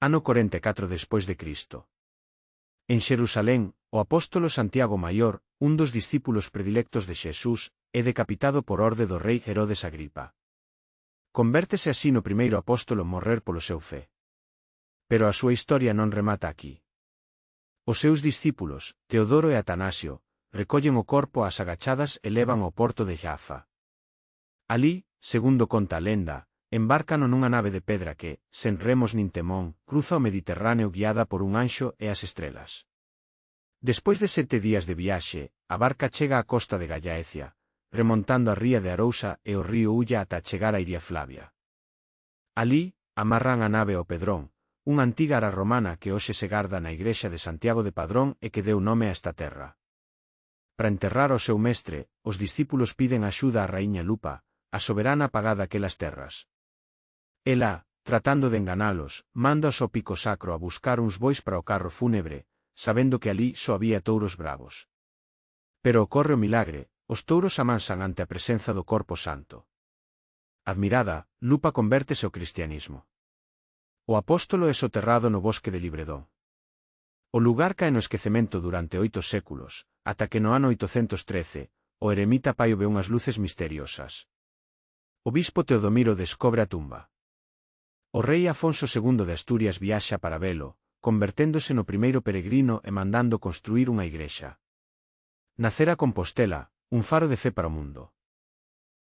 ano 44 despois de Cristo. En Xerusalén, o apóstolo Santiago Maior, un dos discípulos predilectos de Xesús, é decapitado por orde do rei Herodes Agripa. Convértese así no primeiro apóstolo en morrer polo seu fe. Pero a súa historia non remata aquí. Os seus discípulos, Teodoro e Atanasio, recollen o corpo ás agachadas e levan ao porto de Jaffa. Alí, segundo conta a lenda, embarcan nunha nave de pedra que, sen remos nin temón, cruza o Mediterráneo guiada por un anxo e as estrelas. Despois de 7 días de viaxe, a barca chega á costa de Gallaecia, remontando a ría de Arousa e o río Ulla ata chegar a Iria Flavia. Alí, amarran a nave ao Pedrón, unha antiga ara romana que hoxe se garda na igrexa de Santiago de Padrón e que deu nome a esta terra. Para enterrar o seu mestre, os discípulos piden axuda á raíña Lupa, a soberana pagada aquelas terras. Ela, tratando de enganalos, manda ao pico sacro a buscar uns bois para o carro fúnebre, sabendo que alí só había touros bravos. Pero ocorre o milagre, os touros amansan ante a presenza do corpo santo. Admirada, Lupa convértese ao cristianismo. O apóstolo é soterrado no bosque de Libredón. O lugar cae no esquecemento durante 8 séculos, ata que no ano 813, o eremita Paio ve unhas luces misteriosas. O bispo Teodomiro descobre a tumba. O rei Afonso II de Asturias viaxa para velo, converténdose no primeiro peregrino e mandando construir unha igrexa. Nacera Compostela, un faro de fe para o mundo.